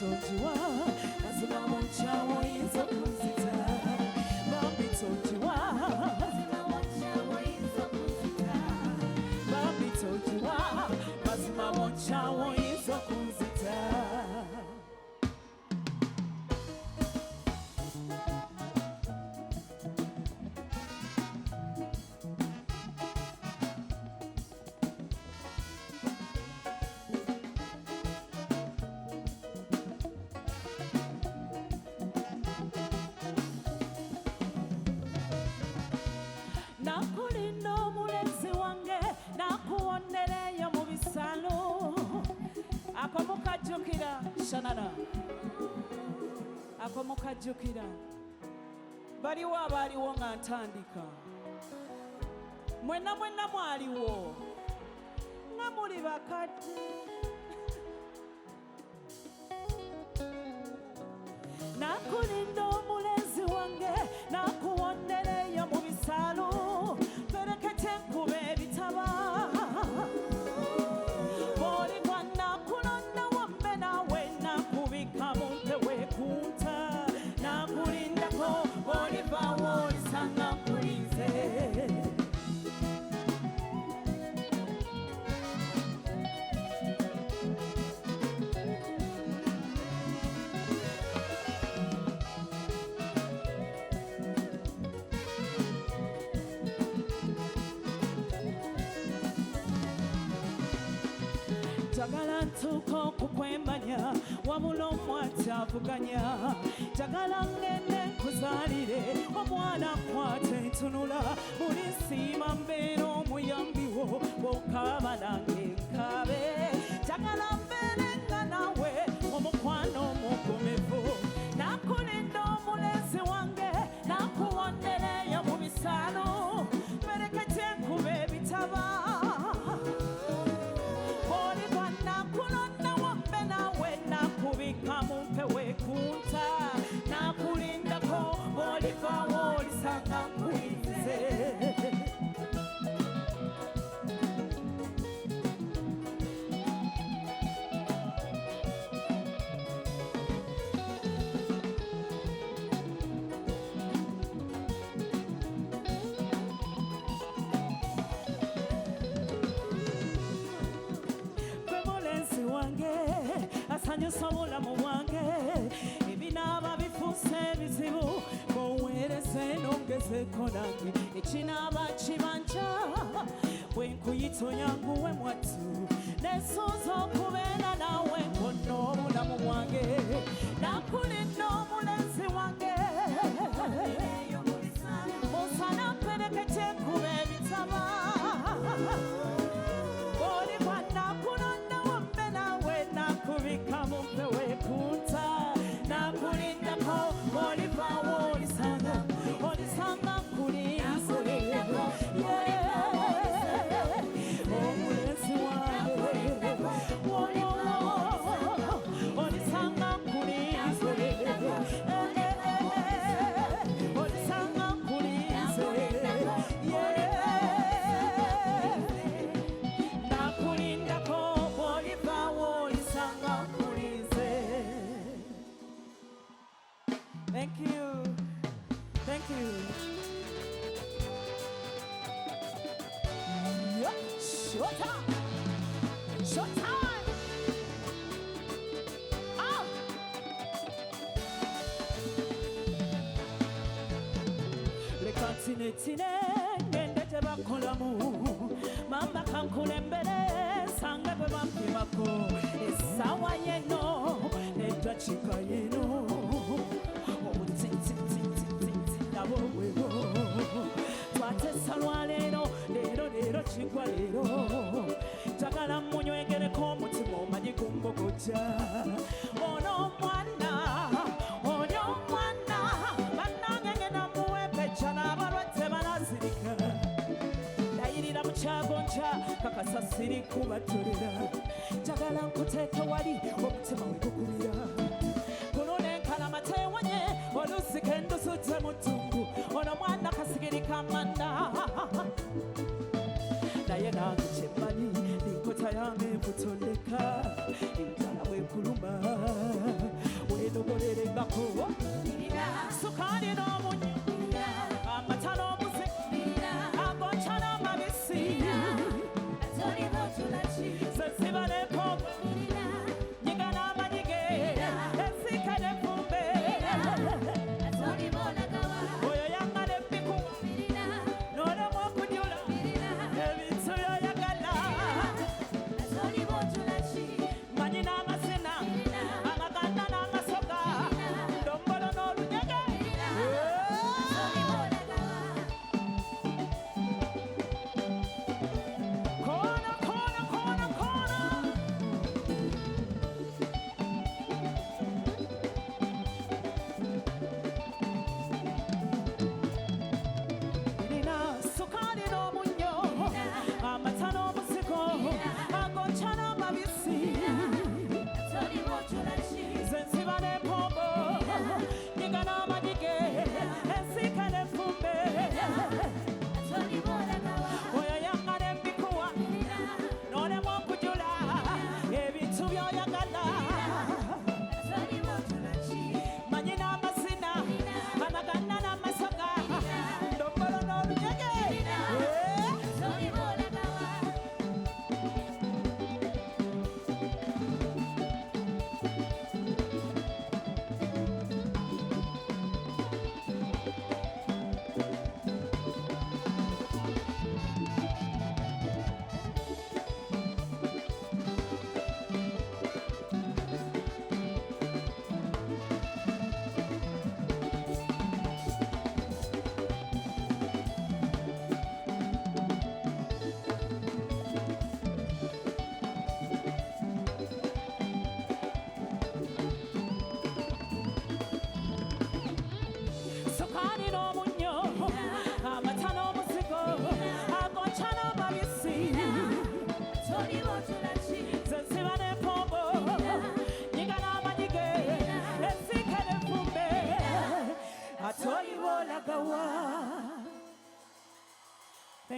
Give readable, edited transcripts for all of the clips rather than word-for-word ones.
tojiwa mazima monchawo yinza kunzita bambi tojiwa mazima monchawo yinza kunzita bambi tojiwa mazima monchawo yinza kunzita nakulinda omulenzi wange nakuwondereyo mu bisalo akomukajjukira shanana akomukajjukira baliwo abaaliwo nga ntandika mwenna mwaliwo nga muli bakadde nakulinda omulenzi wange nakuwondereyo mu bisalo perekete nkube ebitaba boligwa nakulonda wambe nawe nakubika mumpe wekunta nakulindako bolivawo olisanga nkulinze Jagala ntuko kukwembanya wabula omwati avuganya jagala ngende nkuzaalire omwana nkwate ntunula buli nsiima mbeera omuyambiwo bw'okaaba nange nkaabe jagala mbeerenga nawe omukwano omugumivu nakulinda omulenzi wange nakuwondereyo mu bisalo berekete nkube ebitaba kubika mumpe wekunta nakulindako bolivawo olisanga nkulinze asanyusa obulamu bwange ebinaaba bifuuse ebizibu boweereze nongezeko nange ekinaaba kibanja bwe nkuyita onyanguwe mwattu nesuuza okubeera nawe nkonna obulamu bwange nakulinda omulenzi wange musana mperekete nkube ebitaba boligwa nakulonda wambe nawe nakubika mumpe wekunta nakulindako bolivawo olisanga nkulinze omulenzi wange olisanga nkulinze olisanga nkulinze nakulindako bolivawo olisanga nkulinze. Thank you. Thank you. Yep. Showtime. Showtime. Oh. Leka tinetine ngende tebakolamu mamba kankulembere sanga bwe bampimako esawa yeno nedakika yeno twatesa lwaleero leero kigwa leero njagala munywegereko omutima omanyi gumbogojja ono omwana oli omwana bannange ngenda muwembeja n'abalwadde banazirika nayirira mu kyagonja kakasa siri kubatolera njagala nkuteeke wali omutima we gukubira matewenye olusike ndusutse mutungu ono mwana kasigiri kamanda naye nange kyemmanyi enkota yange ekutondeka enjala bwekuluma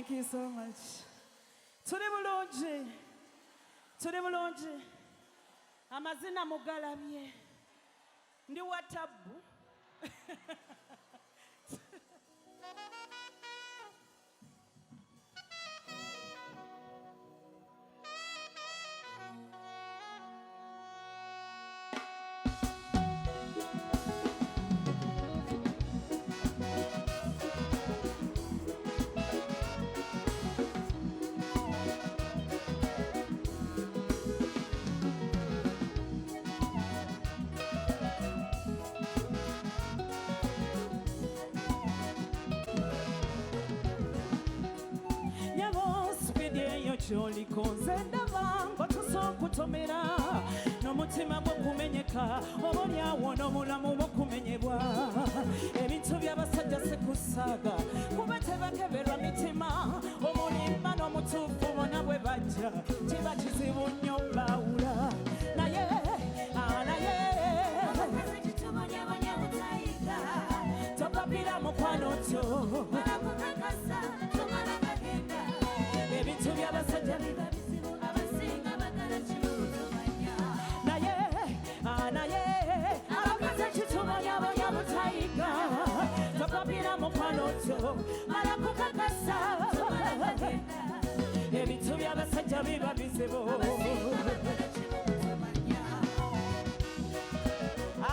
Thank you so much. Tuli bulungi. Tuli bulungi. Amazina mugalabye. Ndi Watabu. Kyolikonze ndaba ngotusokutomera n'omutima gw'okumenyeka oboolyawo n'omulamu bw'okumenyebwa ebintu by'abasajja sikusaaga kuba tebakeberwa mitima omulimba n'omutuufu bona bwe bajja kiba kizibu nnyo baawula naye topapira mukwano tyo ebintu by'abasajja biba bizibu abasinga bagala kimutumanya naye abakazi kitumanya banyabutayiga topapira mukwano tyo mala kukakasa ebintu by'abasajja biba bizibu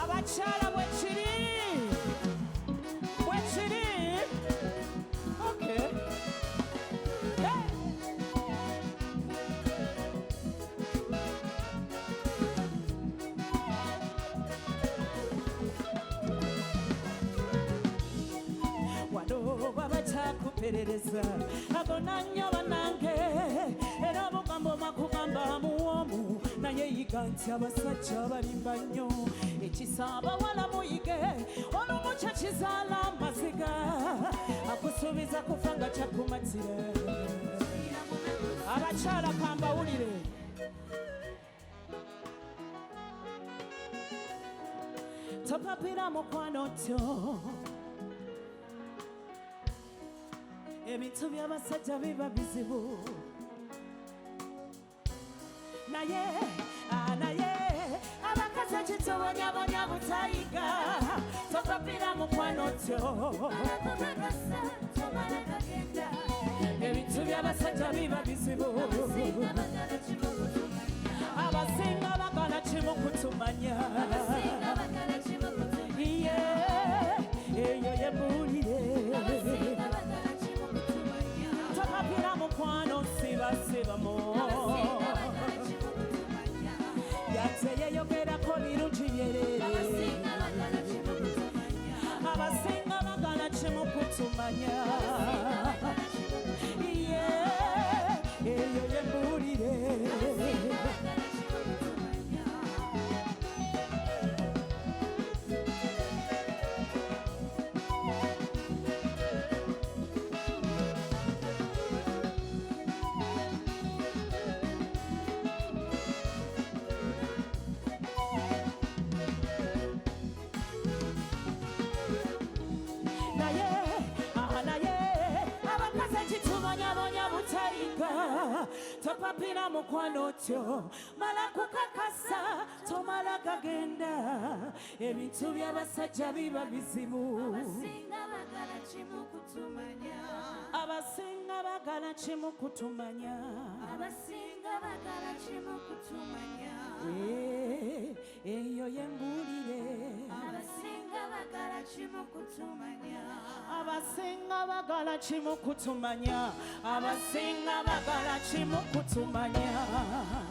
abakyala bwe kiri okay. Babachakuperereza agona nnyo banange era obugambo makugamba muwomu naye yiga nti abasajja balimba nnyo ekisa abawala muyige olumu kyekizaala amaziga akusuubiza kufa nga kyakumatire abakyala kambawulire topapira mukwano tyo ebintu by'abasajja biba bizibu naye abakazi ekitobonyabonya butayiga topapira mukwano tyo ebintu by'abasajja biba bizibu abasinga bagala kimu kutumanya eyo yembuulire topapira mukwano sibasibamo yateyeyogerako birungi byerere abasinga bagala kimu kutumanya eyo yembuulire topapira mukwano tyo mala kukakasa tomala gagenda ebintu by'abasajja biba bizibu abasinga bagala kimu kutumanya eyo yembuulire abasinga bagala kimu kutumanya